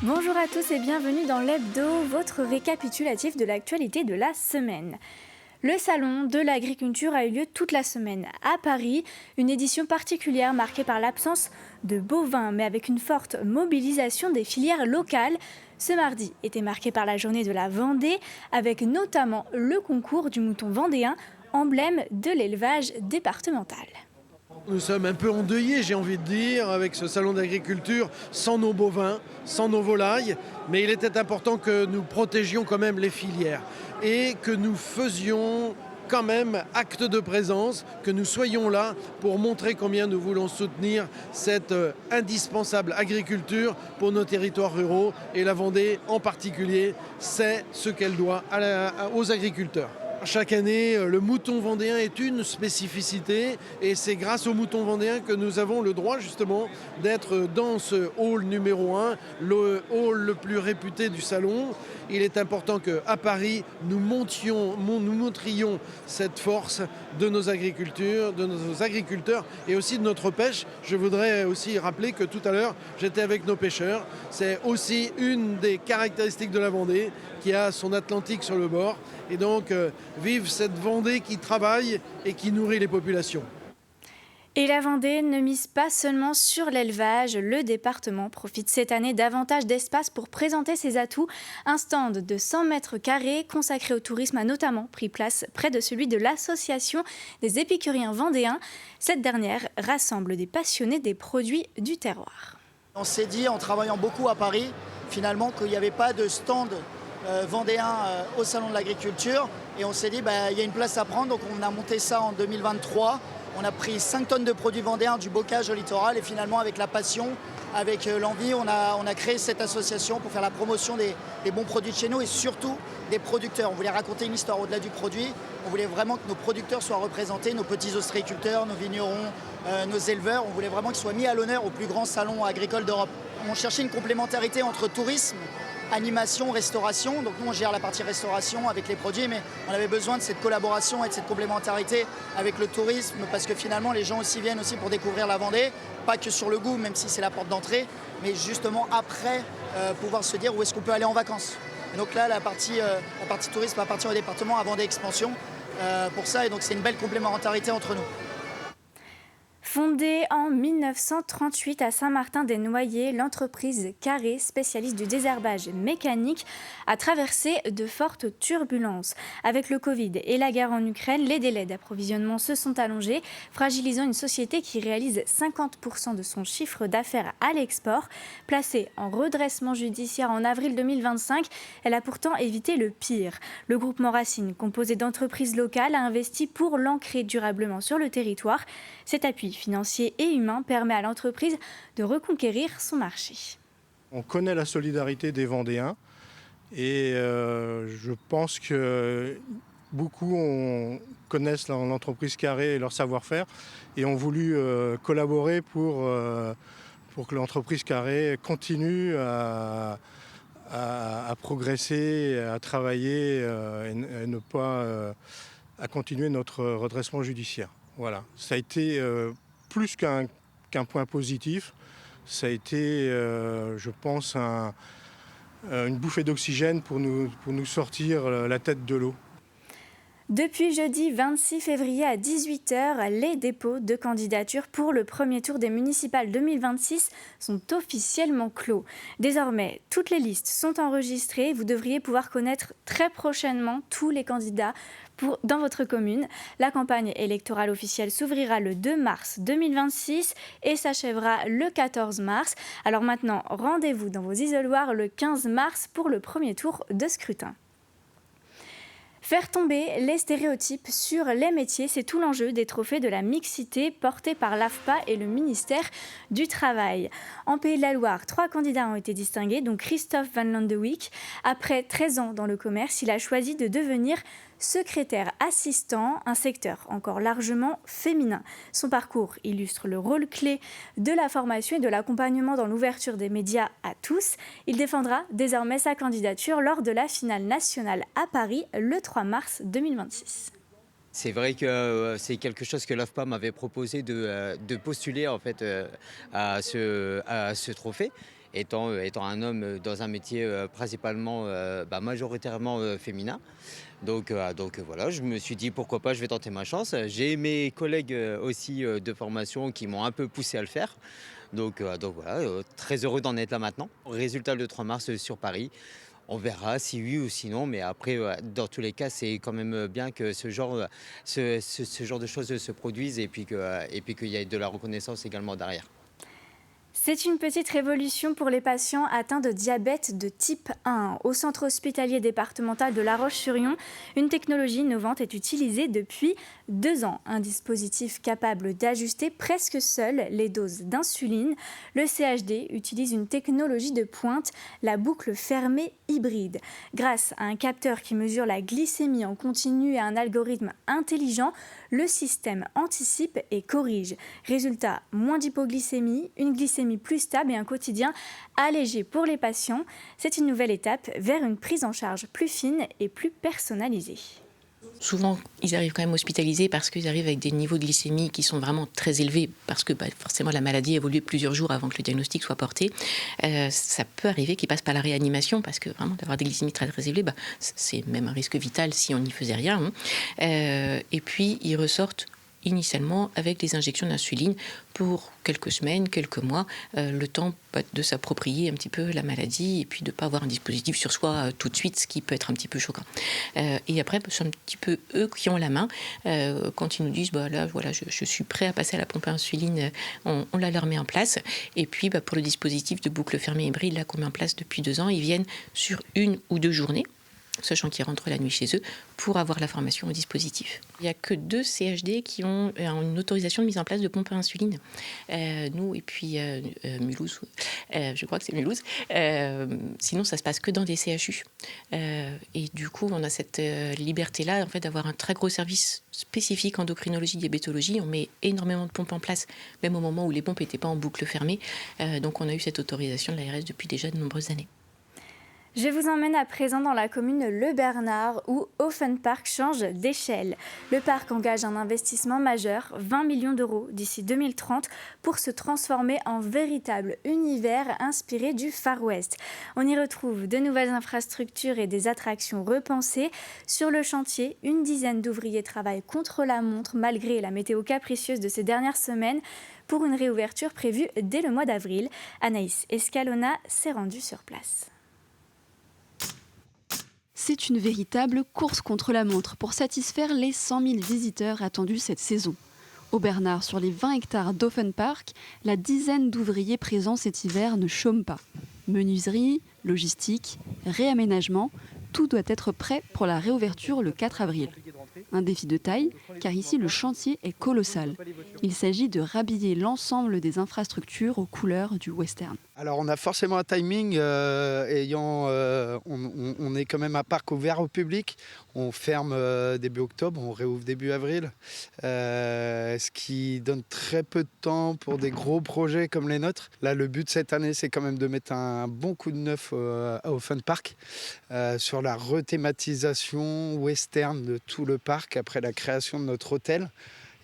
Bonjour à tous et bienvenue dans l'Hebdo, votre récapitulatif de l'actualité de la semaine. Le salon de l'agriculture a eu lieu toute la semaine à Paris, une édition particulière marquée par l'absence de bovins, mais avec une forte mobilisation des filières locales. Ce mardi était marqué par la journée de la Vendée, avec notamment le concours du mouton vendéen, emblème de l'élevage départemental. Nous sommes un peu endeuillés, j'ai envie de dire, avec ce salon d'agriculture, sans nos bovins, sans nos volailles. Mais il était important que nous protégions quand même les filières et que nous faisions quand même acte de présence, que nous soyons là pour montrer combien nous voulons soutenir cette indispensable agriculture pour nos territoires ruraux. Et la Vendée en particulier, c'est ce qu'elle doit aux agriculteurs. Chaque année, le mouton vendéen est une spécificité et c'est grâce au mouton vendéen que nous avons le droit justement d'être dans ce hall numéro 1, le hall le plus réputé du salon. Il est important qu'à Paris, nous montrions cette force de nos agriculteurs et aussi de notre pêche. Je voudrais aussi rappeler que tout à l'heure, j'étais avec nos pêcheurs. C'est aussi une des caractéristiques de la Vendée qui a son Atlantique sur le bord. Et donc, vive cette Vendée qui travaille et qui nourrit les populations. Et la Vendée ne mise pas seulement sur l'élevage, le département profite cette année davantage d'espace pour présenter ses atouts. Un stand de 100 mètres carrés consacré au tourisme a notamment pris place près de celui de l'association des épicuriens vendéens. Cette dernière rassemble des passionnés des produits du terroir. On s'est dit en travaillant beaucoup à Paris, finalement, qu'il n'y avait pas de stand vendéen au salon de l'agriculture. Et on s'est dit, il y a une place à prendre, donc on a monté ça en 2023. On a pris 5 tonnes de produits vendéens, du bocage au littoral et finalement avec la passion, avec l'envie, on a créé cette association pour faire la promotion des bons produits de chez nous et surtout des producteurs. On voulait raconter une histoire au-delà du produit, on voulait vraiment que nos producteurs soient représentés, nos petits ostréiculteurs, nos vignerons, nos éleveurs. On voulait vraiment qu'ils soient mis à l'honneur au plus grand salon agricole d'Europe. On cherchait une complémentarité entre tourisme, animation, restauration. Donc nous on gère la partie restauration avec les produits, mais on avait besoin de cette collaboration et de cette complémentarité avec le tourisme parce que finalement les gens aussi viennent aussi pour découvrir la Vendée, pas que sur le goût, même si c'est la porte d'entrée, mais justement après pouvoir se dire où est-ce qu'on peut aller en vacances. Et donc là la partie tourisme appartient au département à Vendée Expansion pour ça, et donc c'est une belle complémentarité entre nous. Fondée en 1938 à Saint-Martin-des-Noyers, l'entreprise Carré, spécialiste du désherbage mécanique, a traversé de fortes turbulences. Avec le Covid et la guerre en Ukraine, les délais d'approvisionnement se sont allongés, fragilisant une société qui réalise 50% de son chiffre d'affaires à l'export. Placée en redressement judiciaire en avril 2025, elle a pourtant évité le pire. Le groupement Racine, composé d'entreprises locales, a investi pour l'ancrer durablement sur le territoire. Cet appui financier et humain permet à l'entreprise de reconquérir son marché. On connaît la solidarité des Vendéens et je pense que beaucoup connaissent l'entreprise Carré et leur savoir-faire et ont voulu collaborer pour que l'entreprise Carré continue à progresser, à travailler et ne pas à continuer notre redressement judiciaire. Voilà, ça a été plus qu'un point positif, ça a été, je pense, une bouffée d'oxygène pour nous sortir la tête de l'eau. Depuis jeudi 26 février à 18h, les dépôts de candidatures pour le premier tour des municipales 2026 sont officiellement clos. Désormais, toutes les listes sont enregistrées. Vous devriez pouvoir connaître très prochainement tous les candidats dans votre commune. La campagne électorale officielle s'ouvrira le 2 mars 2026 et s'achèvera le 14 mars. Alors maintenant, rendez-vous dans vos isoloirs le 15 mars pour le premier tour de scrutin. Faire tomber les stéréotypes sur les métiers, c'est tout l'enjeu des trophées de la mixité portés par l'AFPA et le ministère du Travail. En Pays de la Loire, 3 candidats ont été distingués, dont Christophe Van Landewyck. Après 13 ans dans le commerce, il a choisi de devenir secrétaire assistant, un secteur encore largement féminin. Son parcours illustre le rôle clé de la formation et de l'accompagnement dans l'ouverture des médias à tous. Il défendra désormais sa candidature lors de la finale nationale à Paris le 3 mars 2026. C'est vrai que c'est quelque chose que l'AFPA m'avait proposé de postuler en fait à ce trophée. étant un homme dans un métier principalement, majoritairement féminin. Donc voilà, je me suis dit pourquoi pas, je vais tenter ma chance. J'ai mes collègues aussi de formation qui m'ont un peu poussé à le faire. Donc voilà, très heureux d'en être là maintenant. Résultat le 3 mars sur Paris. On verra si oui ou si non, mais après, dans tous les cas, c'est quand même bien que ce genre de choses se produisent et puis qu'il y ait de la reconnaissance également derrière. C'est une petite révolution pour les patients atteints de diabète de type 1. Au centre hospitalier départemental de La Roche-sur-Yon, une technologie innovante est utilisée depuis 2 ans. Un dispositif capable d'ajuster presque seul les doses d'insuline. Le CHD utilise une technologie de pointe, la boucle fermée hybride. Grâce à un capteur qui mesure la glycémie en continu et à un algorithme intelligent, le système anticipe et corrige. Résultat, moins d'hypoglycémie, une glycémie plus stable et un quotidien allégé pour les patients. C'est une nouvelle étape vers une prise en charge plus fine et plus personnalisée. Souvent, ils arrivent quand même hospitalisés parce qu'ils arrivent avec des niveaux de glycémie qui sont vraiment très élevés parce que forcément la maladie évolue plusieurs jours avant que le diagnostic soit porté. Ça peut arriver qu'ils passent par la réanimation parce que vraiment d'avoir des glycémies très très élevées, c'est même un risque vital si on n'y faisait rien. Et puis ils ressortent initialement avec des injections d'insuline pour quelques semaines, quelques mois, le temps de s'approprier un petit peu la maladie et puis de ne pas avoir un dispositif sur soi tout de suite, ce qui peut être un petit peu choquant. Et après, c'est un petit peu eux qui ont la main. Quand ils nous disent, là, voilà, je suis prêt à passer à la pompe à insuline, on la leur met en place. Et puis, pour le dispositif de boucle fermée hybride, là, qu'on met en place depuis 2 ans, ils viennent sur 1 ou 2 journées, sachant qu'ils rentrent la nuit chez eux, pour avoir la formation au dispositif. Il n'y a que 2 CHD qui ont une autorisation de mise en place de pompes à insuline. Nous et puis Mulhouse, je crois que c'est Mulhouse. Sinon, ça se passe que dans des CHU. Et du coup, on a cette liberté-là en fait, d'avoir un très gros service spécifique endocrinologie, diabétologie. On met énormément de pompes en place, même au moment où les pompes n'étaient pas en boucle fermée. Donc on a eu cette autorisation de l'ARS depuis déjà de nombreuses années. Je vous emmène à présent dans la commune Le Bernard où Offenpark change d'échelle. Le parc engage un investissement majeur, 20 millions d'euros d'ici 2030, pour se transformer en véritable univers inspiré du Far West. On y retrouve de nouvelles infrastructures et des attractions repensées. Sur le chantier, une dizaine d'ouvriers travaillent contre la montre malgré la météo capricieuse de ces dernières semaines pour une réouverture prévue dès le mois d'avril. Anaïs Escalona s'est rendue sur place. C'est une véritable course contre la montre pour satisfaire les 100 000 visiteurs attendus cette saison. Au Bernard, sur les 20 hectares d'Offenpark, la dizaine d'ouvriers présents cet hiver ne chôment pas. Menuiserie, logistique, réaménagement, tout doit être prêt pour la réouverture le 4 avril. Un défi de taille, car ici le chantier est colossal. Il s'agit de rhabiller l'ensemble des infrastructures aux couleurs du western. Alors on a forcément un timing, on est quand même un parc ouvert au public. On ferme début octobre, on réouvre début avril, ce qui donne très peu de temps pour des gros projets comme les nôtres. Là, le but cette année, c'est quand même de mettre un bon coup de neuf au Funpark sur la rethématisation western de tout le parc après la création de notre hôtel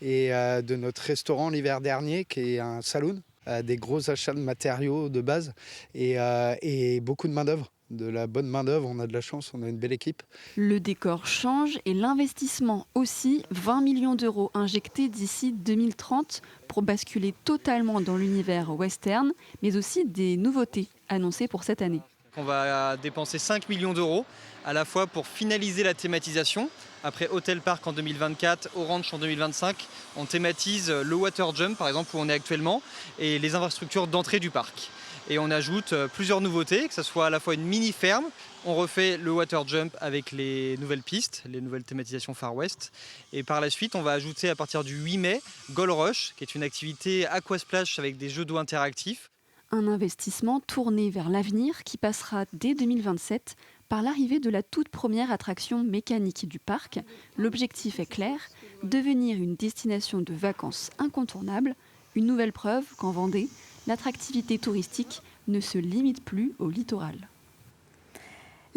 et de notre restaurant l'hiver dernier, qui est un saloon. Des gros achats de matériaux de base et beaucoup de main-d'œuvre. De la bonne main-d'œuvre, on a de la chance, on a une belle équipe. Le décor change et l'investissement aussi, 20 millions d'euros injectés d'ici 2030 pour basculer totalement dans l'univers western, mais aussi des nouveautés annoncées pour cette année. On va dépenser 5 millions d'euros à la fois pour finaliser la thématisation. Après Hotel Park en 2024, Orange en 2025, on thématise le Water Jump par exemple où on est actuellement et les infrastructures d'entrée du parc. Et on ajoute plusieurs nouveautés, que ce soit à la fois une mini-ferme, on refait le Water Jump avec les nouvelles pistes, les nouvelles thématisations Far West. Et par la suite, on va ajouter à partir du 8 mai, Gold Rush, qui est une activité aquasplash avec des jeux d'eau interactifs. Un investissement tourné vers l'avenir qui passera dès 2027 par l'arrivée de la toute première attraction mécanique du parc. L'objectif est clair, devenir une destination de vacances incontournable, une nouvelle preuve qu'en Vendée, l'attractivité touristique ne se limite plus au littoral.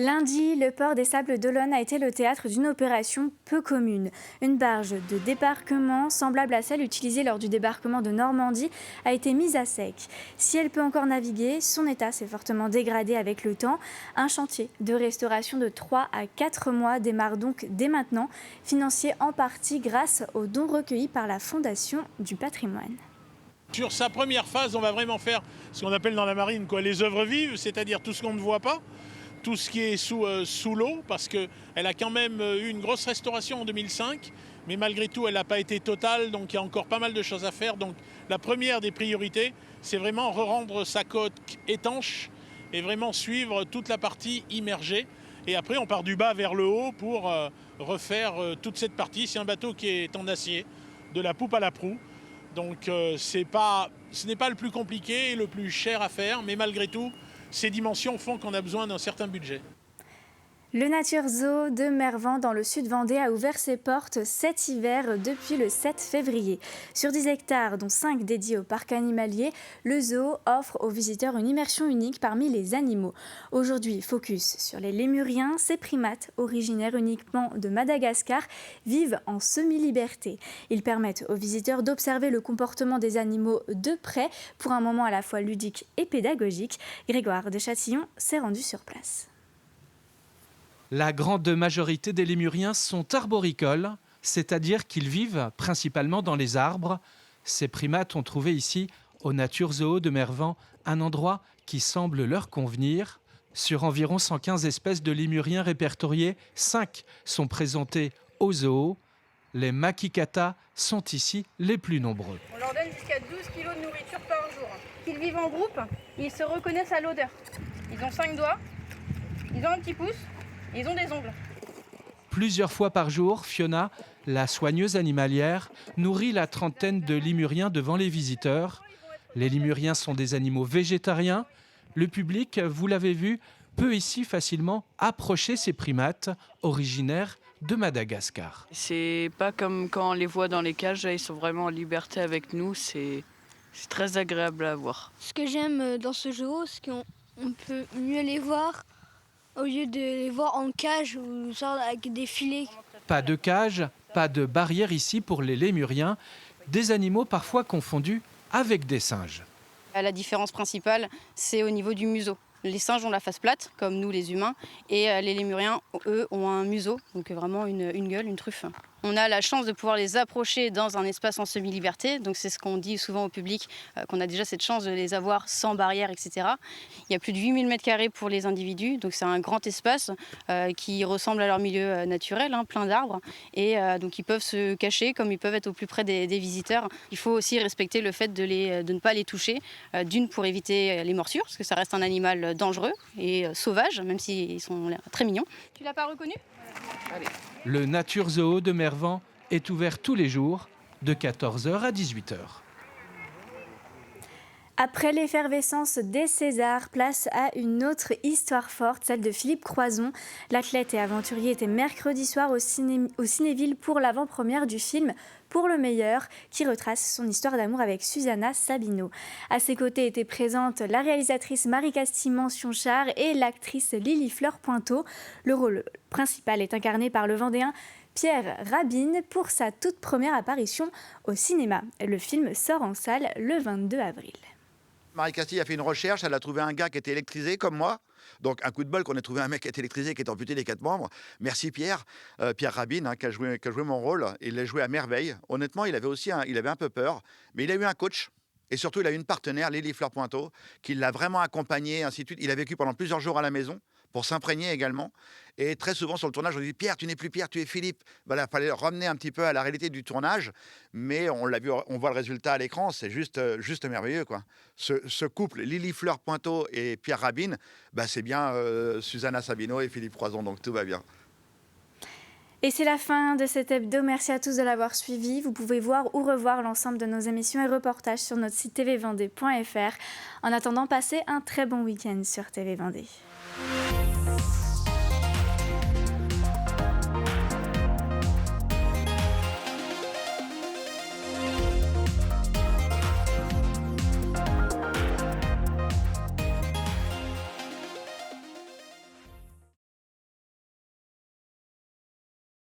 Lundi, le port des Sables d'Olonne a été le théâtre d'une opération peu commune. Une barge de débarquement, semblable à celle utilisée lors du débarquement de Normandie, a été mise à sec. Si elle peut encore naviguer, son état s'est fortement dégradé avec le temps. Un chantier de restauration de 3 à 4 mois démarre donc dès maintenant, financé en partie grâce aux dons recueillis par la Fondation du patrimoine. Sur sa première phase, on va vraiment faire ce qu'on appelle dans la marine les œuvres vives, c'est-à-dire tout ce qu'on ne voit pas, tout ce qui est sous l'eau, parce qu'elle a quand même eu une grosse restauration en 2005, mais malgré tout, elle n'a pas été totale, donc il y a encore pas mal de choses à faire. Donc la première des priorités, c'est vraiment rendre sa coque étanche et vraiment suivre toute la partie immergée. Et après, on part du bas vers le haut pour refaire toute cette partie. C'est un bateau qui est en acier, de la poupe à la proue. Donc ce n'est pas le plus compliqué et le plus cher à faire, mais malgré tout, ces dimensions font qu'on a besoin d'un certain budget. Le Nature Zoo de Mervan dans le sud Vendée a ouvert ses portes cet hiver depuis le 7 février. Sur 10 hectares, dont 5 dédiés au parc animalier, le zoo offre aux visiteurs une immersion unique parmi les animaux. Aujourd'hui, focus sur les lémuriens, ces primates originaires uniquement de Madagascar vivent en semi-liberté. Ils permettent aux visiteurs d'observer le comportement des animaux de près pour un moment à la fois ludique et pédagogique. Grégoire de Châtillon s'est rendu sur place. La grande majorité des lémuriens sont arboricoles, c'est-à-dire qu'ils vivent principalement dans les arbres. Ces primates ont trouvé ici, au Nature Zoo de Mervan, un endroit qui semble leur convenir. Sur environ 115 espèces de lémuriens répertoriées, 5 sont présentées au zoo. Les makikata sont ici les plus nombreux. On leur donne jusqu'à 12 kg de nourriture par jour. Ils vivent en groupe, ils se reconnaissent à l'odeur. Ils ont 5 doigts, ils ont un petit pouce. Ils ont des ongles. Plusieurs fois par jour, Fiona, la soigneuse animalière, nourrit la trentaine de lémuriens devant les visiteurs. Les lémuriens sont des animaux végétariens. Le public, vous l'avez vu, peut ici facilement approcher ces primates originaires de Madagascar. C'est pas comme quand on les voit dans les cages, là, ils sont vraiment en liberté avec nous, c'est très agréable à voir. Ce que j'aime dans ce zoo, c'est qu'on peut mieux les voir au lieu de les voir en cage ou avec des filets. Pas de cage, pas de barrière ici pour les lémuriens, des animaux parfois confondus avec des singes. La différence principale, c'est au niveau du museau. Les singes ont la face plate, comme nous les humains, et les lémuriens, eux, ont un museau, donc vraiment une gueule, une truffe. On a la chance de pouvoir les approcher dans un espace en semi-liberté, donc c'est ce qu'on dit souvent au public, qu'on a déjà cette chance de les avoir sans barrière, etc. Il y a plus de 8000 m² pour les individus, donc c'est un grand espace qui ressemble à leur milieu naturel, plein d'arbres, et donc ils peuvent se cacher comme ils peuvent être au plus près des visiteurs. Il faut aussi respecter le fait de ne pas les toucher, d'une pour éviter les morsures, parce que ça reste un animal dangereux et sauvage, même s'ils sont très mignons. Tu l'as pas reconnu ? Allez. Le Nature Zoo de Mervan est ouvert tous les jours de 14h à 18h. Après l'effervescence des Césars, place à une autre histoire forte, celle de Philippe Croizon. L'athlète et aventurier était mercredi soir au Cinéville pour l'avant-première du film Pour le meilleur, qui retrace son histoire d'amour avec Susanna Sabino. À ses côtés étaient présentes la réalisatrice Marie-Castille Mention-Char et l'actrice Lily-Fleur Pointeau. Le rôle principal est incarné par le Vendéen Pierre Rabin pour sa toute première apparition au cinéma. Le film sort en salle le 22 avril. Marie-Castille a fait une recherche, elle a trouvé un gars qui était électrisé comme moi. Donc un coup de bol qu'on ait trouvé un mec qui était électrisé, qui était amputé les 4 membres. Merci Pierre. Pierre Rabin, qui a joué mon rôle. Il l'a joué à merveille. Honnêtement, il avait un peu peur. Mais il a eu un coach. Et surtout, il a eu une partenaire, Lily-Fleur Pointeau, qui l'a vraiment accompagné, ainsi de suite. Il a vécu pendant plusieurs jours à la maison, pour s'imprégner également. Et très souvent sur le tournage, on dit « Pierre, tu n'es plus Pierre, tu es Philippe ». Voilà, il fallait ramener un petit peu à la réalité du tournage. Mais on l'a vu, on voit le résultat à l'écran, c'est juste merveilleux, quoi. Ce couple, Lily-Fleur Pointeau et Pierre Rabin, c'est bien Susanna Sabino et Philippe Croizon, donc tout va bien. Et c'est la fin de cet hebdo. Merci à tous de l'avoir suivi. Vous pouvez voir ou revoir l'ensemble de nos émissions et reportages sur notre site tvvendée.fr. En attendant, passez un très bon week-end sur TV Vendée.